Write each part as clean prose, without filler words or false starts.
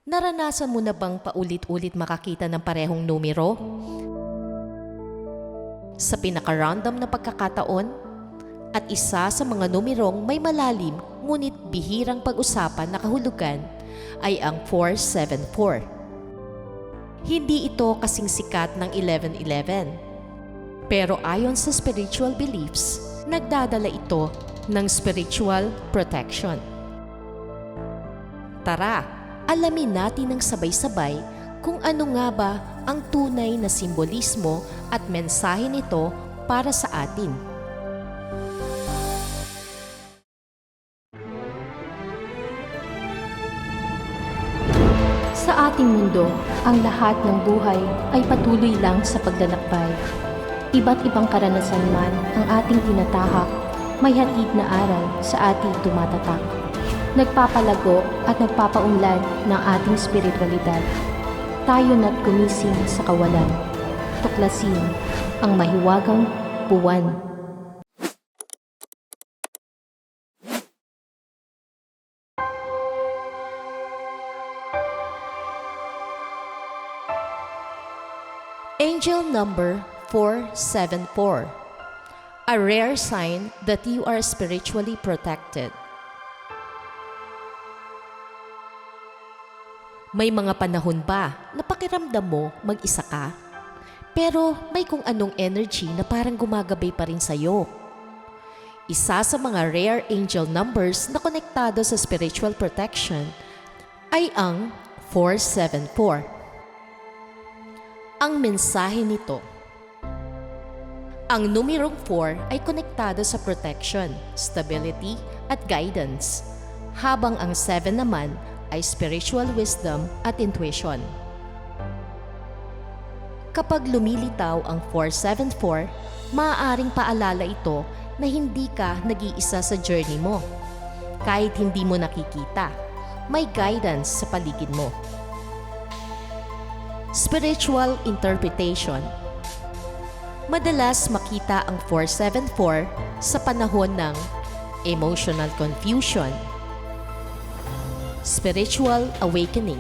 Naranasan mo na bang paulit-ulit makakita ng parehong numero? Sa pinaka-random na pagkakataon? At isa sa mga numerong may malalim ngunit bihirang pag-usapan na kahulugan ay ang 474. Hindi ito kasing sikat ng 1111. Pero ayon sa spiritual beliefs, nagdadala ito ng spiritual protection. Tara! Alamin natin ng sabay-sabay kung ano nga ba ang tunay na simbolismo at mensahe nito para sa atin. Sa ating mundo, ang lahat ng buhay ay patuloy lang sa paglalakbay. Iba't ibang karanasan man ang ating tinatahak, may hatid na aral sa ating tumatatak. Nagpapalago at nagpapaunlad ng ating spiritualidad. Tayo na't gumising sa kawalan. Tuklasin ang mahiwagang buwan. Angel number 474. A rare sign that you are spiritually protected. May mga panahon ba na pakiramdam mo mag-isa ka? Pero may kung anong energy na parang gumagabay pa rin sa'yo. Isa sa mga rare angel numbers na konektado sa spiritual protection ay ang 474. Ang mensahe nito. Ang numerong 4 ay konektado sa protection, stability at guidance, habang ang 7 naman ay spiritual wisdom at intuition. Kapag lumilitaw ang 474, maaaring paalala ito na hindi ka nag-iisa sa journey mo. Kahit hindi mo nakikita, may guidance sa paligid mo. Spiritual interpretation. Madalas makita ang 474 sa panahon ng emotional confusion, spiritual awakening,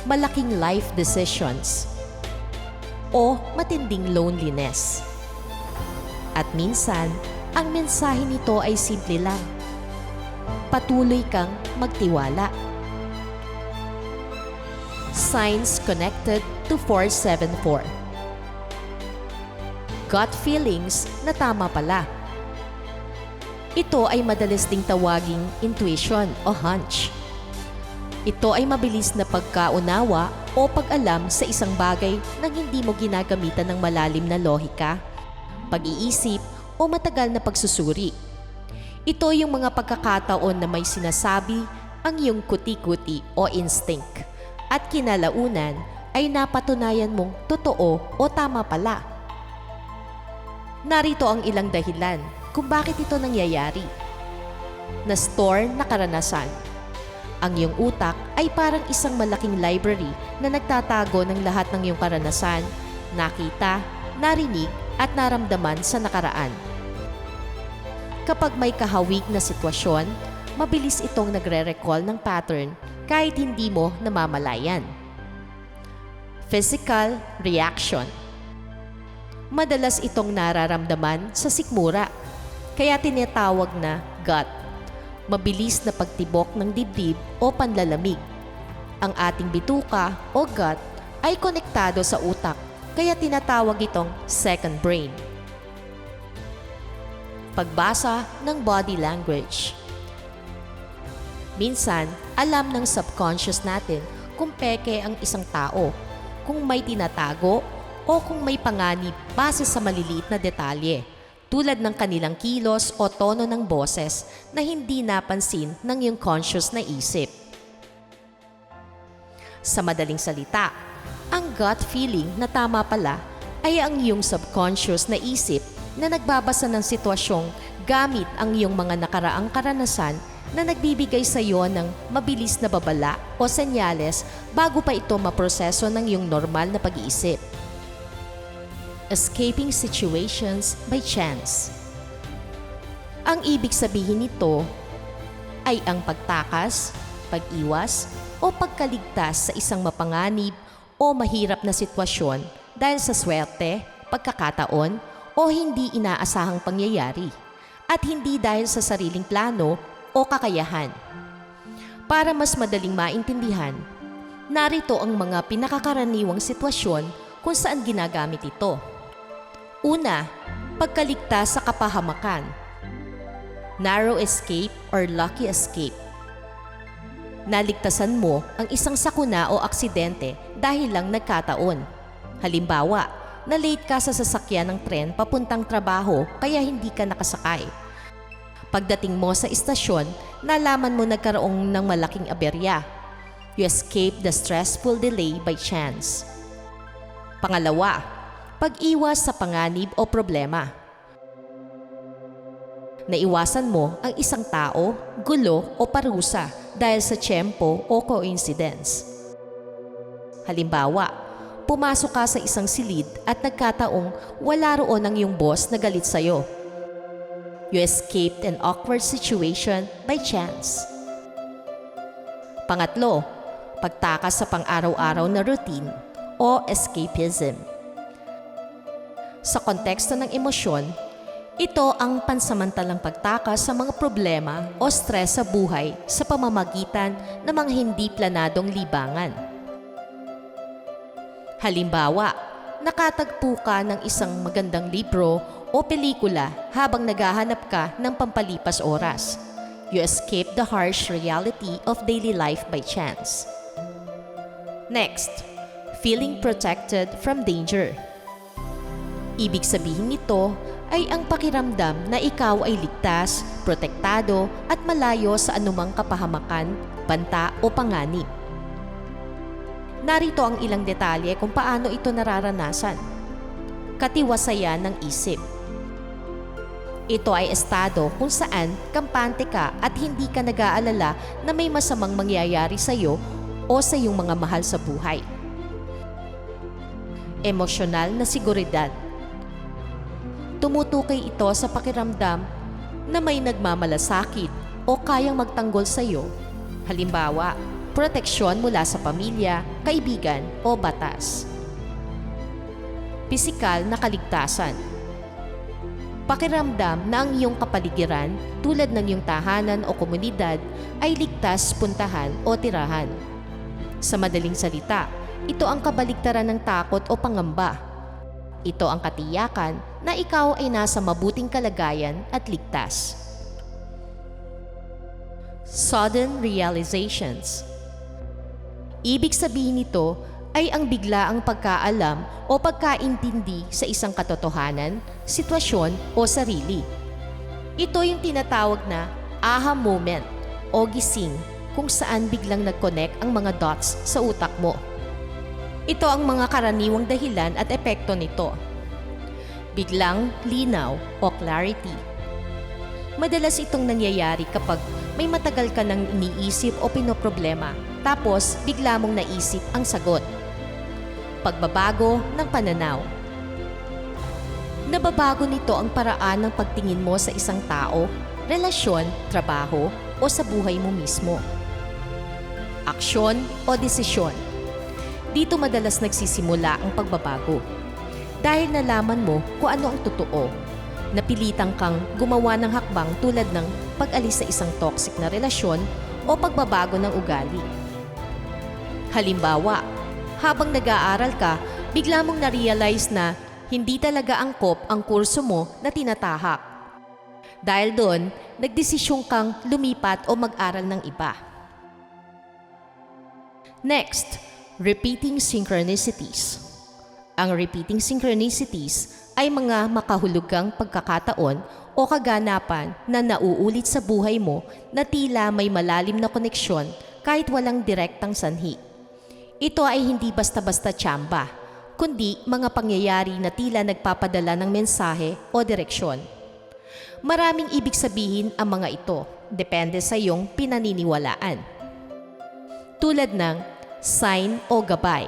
malaking life decisions, o matinding loneliness. At minsan, ang mensahe nito ay simple lang. Patuloy kang magtiwala. Signs connected to 474. Gut feelings na tama pala. Ito ay madalas ding tawaging intuition o hunch. Ito ay mabilis na pagkaunawa o pag-alam sa isang bagay nang hindi mo ginagamitan ng malalim na lohika, pag-iisip o matagal na pagsusuri. Ito yung mga pagkakataon na may sinasabi ang iyong kuti-kuti o instinct at kinalaunan ay napatunayan mong totoo o tama pala. Narito ang ilang dahilan kung bakit ito nangyayari. Na-store na karanasan. Ang iyong utak ay parang isang malaking library na nagtatago ng lahat ng iyong karanasan, nakita, narinig at naramdaman sa nakaraan. Kapag may kahawig na sitwasyon, mabilis itong nagre-recall ng pattern kahit hindi mo namamalayan. Physical reaction. Madalas itong nararamdaman sa sikmura, kaya tinatawag na gut. Mabilis na pagtibok ng dibdib o panlalamig. Ang ating bituka o gut ay konektado sa utak, kaya tinatawag itong second brain. Pagbasa ng body language. Minsan, alam ng subconscious natin kung peke ang isang tao, kung may tinatago o kung may panganib base sa maliliit na detalye, tulad ng kanilang kilos o tono ng boses na hindi napansin ng iyong conscious na isip. Sa madaling salita, ang gut feeling na tama pala ay ang iyong subconscious na isip na nagbabasa ng sitwasyong gamit ang iyong mga nakaraang karanasan na nagbibigay sa iyo ng mabilis na babala o senyales bago pa ito maproseso ng iyong normal na pag-iisip. Escaping situations by chance. Ang ibig sabihin nito ay ang pagtakas, pag-iwas, o pagkaligtas sa isang mapanganib o mahirap na sitwasyon dahil sa swerte, pagkakataon o hindi inaasahang pangyayari at hindi dahil sa sariling plano o kakayahan. Para mas madaling maintindihan, narito ang mga pinakakaraniwang sitwasyon kung saan ginagamit ito. Una, pagkaligtas sa kapahamakan. Narrow escape or lucky escape. Naligtasan mo ang isang sakuna o aksidente dahil lang nagkataon. Halimbawa, na-late ka sa sasakyan ng tren papuntang trabaho kaya hindi ka nakasakay. Pagdating mo sa istasyon, nalaman mo nagkaroon ng malaking aberya. You escape the stressful delay by chance. Pangalawa, pag-iwas sa panganib o problema. Naiwasan mo ang isang tao, gulo o parusa dahil sa tiyempo o coincidence. Halimbawa, pumasok ka sa isang silid at nagkataong wala roon ang iyong boss na galit sa'yo. You escaped an awkward situation by chance. Pangatlo, pagtakas sa pang-araw-araw na routine o escapism. Sa konteksto ng emosyon, ito ang pansamantalang pagtakas sa mga problema o stress sa buhay sa pamamagitan ng mga hindi planadong libangan. Halimbawa, nakatagpo ka ng isang magandang libro o pelikula habang naghahanap ka ng pampalipas oras. You escape the harsh reality of daily life by chance. Next, feeling protected from danger. Ibig sabihin nito ay ang pakiramdam na ikaw ay ligtas, protektado at malayo sa anumang kapahamakan, banta o panganib. Narito ang ilang detalye kung paano ito nararanasan. Katiwasayan ng isip. Ito ay estado kung saan kampante ka at hindi ka nag-aalala na may masamang mangyayari sa iyo o sa iyong mga mahal sa buhay. Emosyonal na seguridad. Tumutukoy ito sa pakiramdam na may nagmamalasakit o kayang magtanggol sa iyo. Halimbawa, proteksyon mula sa pamilya, kaibigan o batas. Pisikal na kaligtasan. Pakiramdam na ang iyong kapaligiran tulad ng iyong tahanan o komunidad ay ligtas puntahan o tirahan. Sa madaling salita, ito ang kabaligtaran ng takot o pangamba. Ito ang katiyakan na ikaw ay nasa mabuting kalagayan at ligtas. Sudden realizations. Ibig sabihin nito ay ang biglaang pagkaalam o pagkaintindi sa isang katotohanan, sitwasyon o sarili. Ito yung tinatawag na aha moment o gising kung saan biglang nag-connect ang mga dots sa utak mo. Ito ang mga karaniwang dahilan at epekto nito. Biglang linaw o clarity. Madalas itong nangyayari kapag may matagal ka nang iniisip o pinoproblema, tapos bigla mong naisip ang sagot. Pagbabago ng pananaw. Nababago nito ang paraan ng pagtingin mo sa isang tao, relasyon, trabaho o sa buhay mo mismo. Aksyon o desisyon. Dito madalas nagsisimula ang pagbabago. Dahil nalaman mo kung ano ang totoo, napilitan kang gumawa ng hakbang tulad ng pag-alis sa isang toxic na relasyon o pagbabago ng ugali. Halimbawa, habang nag-aaral ka, bigla mong na-realize na hindi talaga angkop ang kurso mo na tinatahak. Dahil doon, nagdesisyong kang lumipat o mag-aral ng iba. Next, repeating synchronicities. Ang repeating synchronicities ay mga makahulugang pagkakataon o kaganapan na nauulit sa buhay mo na tila may malalim na koneksyon kahit walang direktang sanhi. Ito ay hindi basta-basta tsamba, kundi mga pangyayari na tila nagpapadala ng mensahe o direksyon. Maraming ibig sabihin ang mga ito, depende sa iyong pinaniniwalaan. Tulad ng sign o gabay.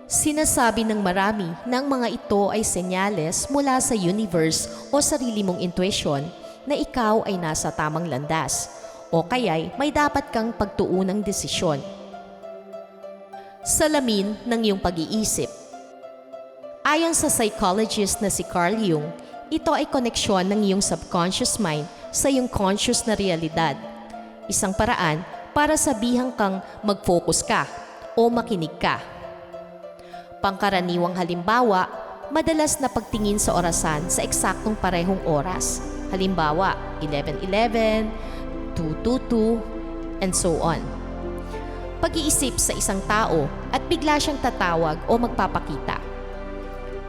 Sinasabi ng marami na ang mga ito ay senyales mula sa universe o sarili mong intuition na ikaw ay nasa tamang landas o kaya'y may dapat kang pagtuunang desisyon. Salamin ng iyong pag-iisip. Ayon sa psychologist na si Carl Jung, ito ay koneksyon ng iyong subconscious mind sa iyong conscious na realidad. Isang paraan para sabihang kang mag-focus ka o makinig ka. Pangkaraniwang halimbawa, madalas na pagtingin sa orasan sa eksaktong parehong oras. Halimbawa, 11:11, 2:22, and so on. Pag-iisip sa isang tao at bigla siyang tatawag o magpapakita.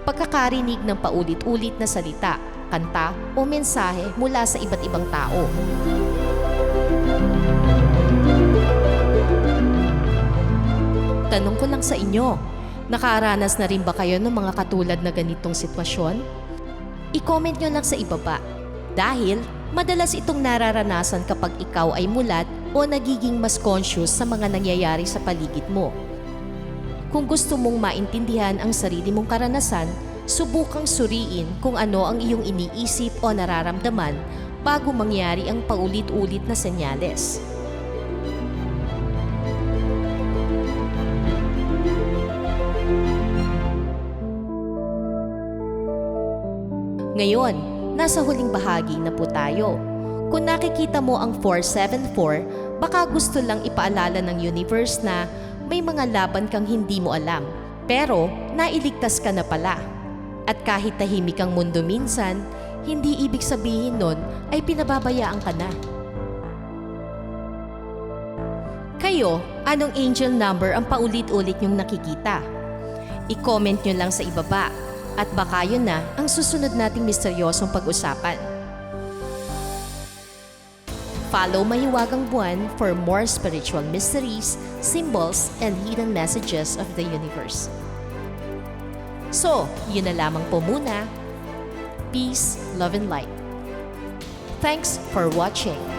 Pagkakarinig ng paulit-ulit na salita, kanta o mensahe mula sa iba't ibang tao. Tanong ko lang sa inyo, nakaranas na rin ba kayo ng mga katulad na ganitong sitwasyon? I-comment nyo lang sa ibaba dahil madalas itong nararanasan kapag ikaw ay mulat o nagiging mas conscious sa mga nangyayari sa paligid mo. Kung gusto mong maintindihan ang sarili mong karanasan, subukang suriin kung ano ang iyong iniisip o nararamdaman bago mangyari ang paulit-ulit na senyales. Ngayon, nasa huling bahagi na po tayo. Kung nakikita mo ang 474, baka gusto lang ipaalala ng universe na may mga laban kang hindi mo alam. Pero, nailigtas ka na pala. At kahit tahimik ang mundo minsan, hindi ibig sabihin nun ay pinababayaan ka na. Kayo, anong angel number ang paulit-ulit nyong nakikita? I-comment nyo lang sa ibaba at baka yun na ang susunod nating misteryosong pag-usapan. Follow Mahiwagang Buwan for more spiritual mysteries, symbols, and hidden messages of the universe. So, yun na lamang po muna. Peace, love, and light. Thanks for watching.